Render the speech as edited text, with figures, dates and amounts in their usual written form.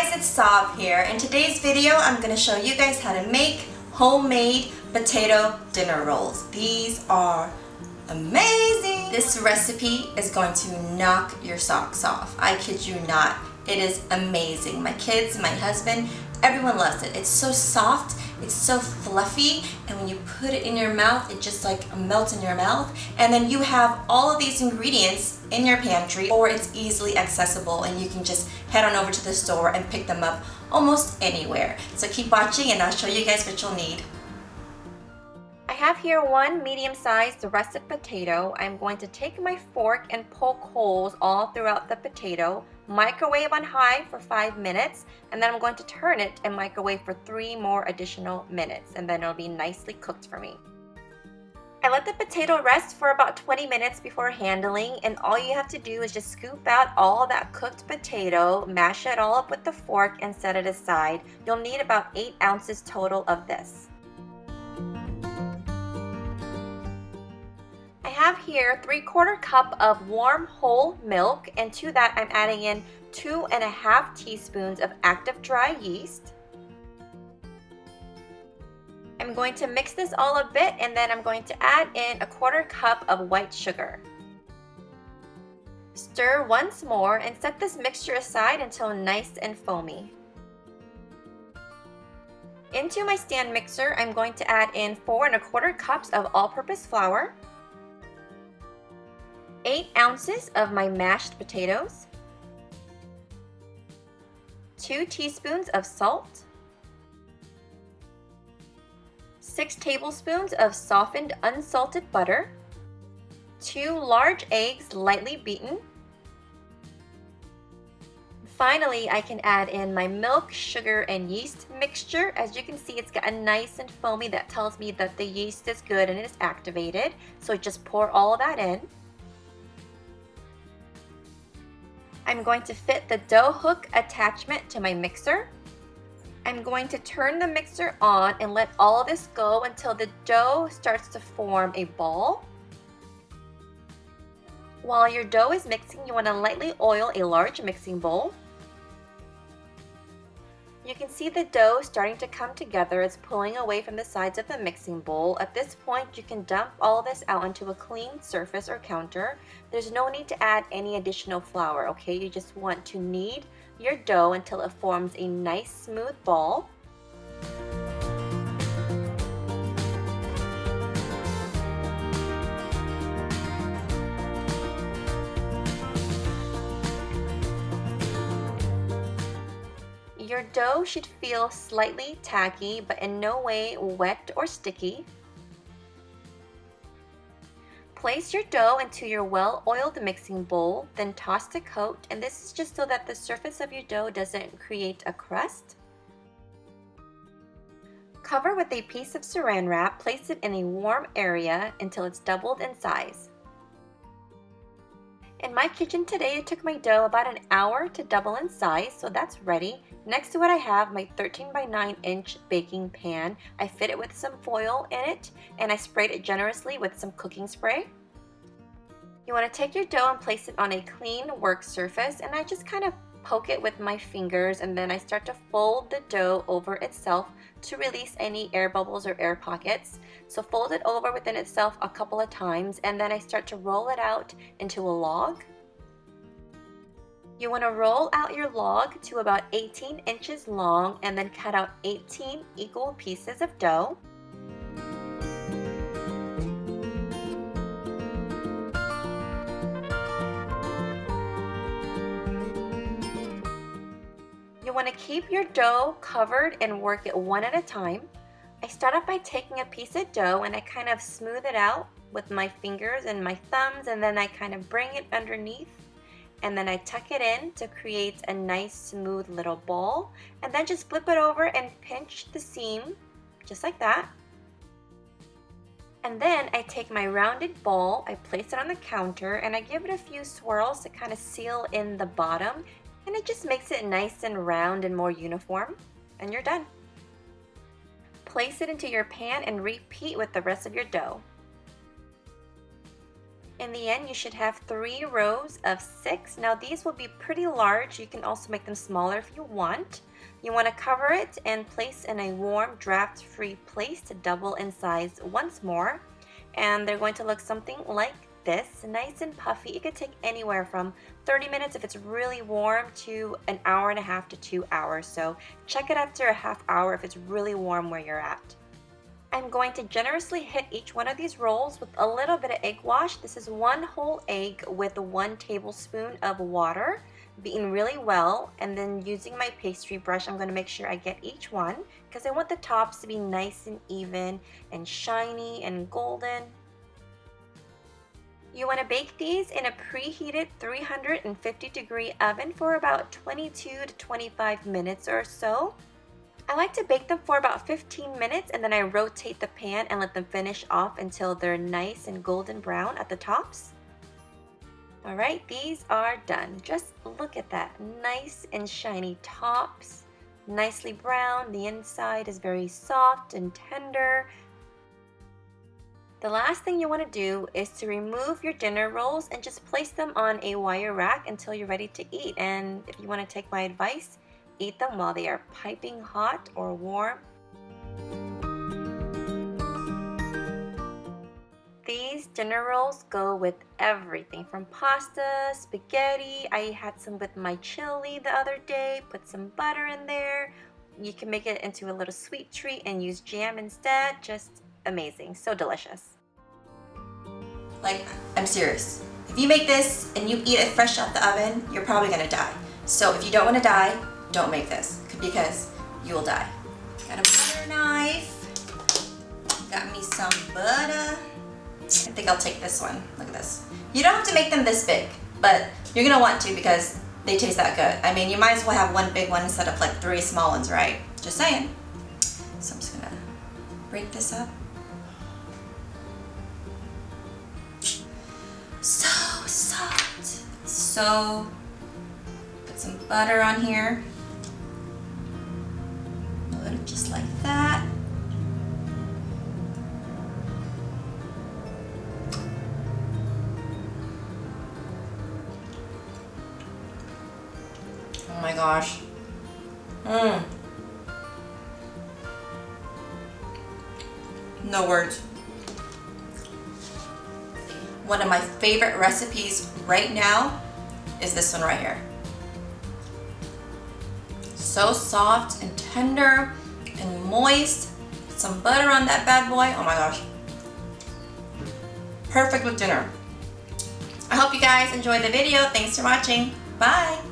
guys, it's Sav here. In today's video, I'm going to show you guys how to make homemade potato dinner rolls. These are amazing. This recipe is going to knock your socks off. I kid you not. It is amazing. My kids, my husband, everyone loves it. It's so soft, it's so fluffy, and when you put it in your mouth, it just like melts in your mouth. And then you have all of these ingredients in your pantry, or it's easily accessible and you can just head on over to the store and pick them up almost anywhere. So keep watching and I'll show you guys what you'll need. I have here one medium-sized russet potato. I'm going to take my fork and poke holes all throughout the potato, microwave on high for 5 minutes, and then I'm going to turn it and microwave for 3 more additional minutes, and then it'll be nicely cooked for me. I let the potato rest for about 20 minutes before handling, and all you have to do is just scoop out all that cooked potato, mash it all up with the fork, and set it aside. You'll need about 8 ounces total of this. I have here 3/4 cup of warm whole milk, and to that I'm adding in 2.5 teaspoons of active dry yeast. I'm going to mix this all a bit, and then I'm going to add in 1/4 cup of white sugar. Stir once more and set this mixture aside until nice and foamy. Into my stand mixer, I'm going to add in 4.25 cups of all-purpose flour, 8 ounces of my mashed potatoes, 2 teaspoons of salt, 6 tablespoons of softened unsalted butter, 2 large eggs lightly beaten. Finally, I can add in my milk, sugar, and yeast mixture. As you can see, it's gotten nice and foamy. That tells me that the yeast is good and it is activated. So just pour all of that in. I'm going to fit the dough hook attachment to my mixer. I'm going to turn the mixer on and let all of this go until the dough starts to form a ball. While your dough is mixing, you want to lightly oil a large mixing bowl. You can see the dough starting to come together. It's pulling away from the sides of the mixing bowl. At this point, you can dump all this out onto a clean surface or counter. There's no need to add any additional flour, okay? You just want to knead your dough until it forms a nice smooth ball. Your dough should feel slightly tacky, but in no way wet or sticky. Place your dough into your well-oiled mixing bowl, then toss the coat, and this is just so that the surface of your dough doesn't create a crust. Cover with a piece of saran wrap, place it in a warm area until it's doubled in size. In my kitchen today, it took my dough about an hour to double in size, so that's ready. Next to it, I have my 13 by 9 inch baking pan. I fit it with some foil in it, and I sprayed it generously with some cooking spray. You want to take your dough and place it on a clean work surface, and I just kind of poke it with my fingers, and then I start to fold the dough over itself to release any air bubbles or air pockets. So fold it over within itself a couple of times, and then I start to roll it out into a log. You want to roll out your log to about 18 inches long and then cut out 18 equal pieces of dough. You want to keep your dough covered and work it one at a time. I start off by taking a piece of dough and I kind of smooth it out with my fingers and my thumbs, and then I kind of bring it underneath, and then I tuck it in to create a nice smooth little ball, and then just flip it over and pinch the seam just like that. And then I take my rounded ball, I place it on the counter, and I give it a few swirls to kind of seal in the bottom, and it just makes it nice and round and more uniform, and you're done. Place it into your pan and repeat with the rest of your dough. In the end, you should have 3 rows of 6. Now these will be pretty large. You can also make them smaller if you want. You want to cover it and place in a warm, draft-free place to double in size once more. And they're going to look something like this, nice and puffy. It could take anywhere from 30 minutes if it's really warm to an hour and a half to 2 hours. So check it after a half hour if it's really warm where you're at. I'm going to generously hit each one of these rolls with a little bit of egg wash. This is 1 whole egg with 1 tablespoon of water, beaten really well, and then using my pastry brush, I'm going to make sure I get each one because I want the tops to be nice and even and shiny and golden. You want to bake these in a preheated 350-degree oven for about 22 to 25 minutes or so. I like to bake them for about 15 minutes and then I rotate the pan and let them finish off until they're nice and golden brown at the tops. Alright, these are done. Just look at that. Nice and shiny tops. Nicely brown. The inside is very soft and tender. The last thing you want to do is to remove your dinner rolls and just place them on a wire rack until you're ready to eat. And if you want to take my advice, eat them while they are piping hot or warm. These dinner rolls go with everything from pasta, spaghetti. I had some with my chili the other day, put some butter in there. You can make it into a little sweet treat and use jam instead. Just amazing, so delicious. Like, I'm serious. If you make this and you eat it fresh out the oven, you're probably gonna die. So if you don't wanna die, don't make this because you will die. Got a butter knife. Got me some butter. I think I'll take this one. Look at this. You don't have to make them this big, but you're gonna want to because they taste that good. I mean, you might as well have 1 big one instead of like 3 small ones, right? Just saying. So I'm just gonna break this up. So soft. So, put some butter on here. Just like that. Oh my gosh. No words. One of my favorite recipes right now is this one right here. So soft and tender and moist. Put some butter on that bad boy. Oh my gosh. Perfect with dinner. I hope you guys enjoyed the video. Thanks for watching. Bye.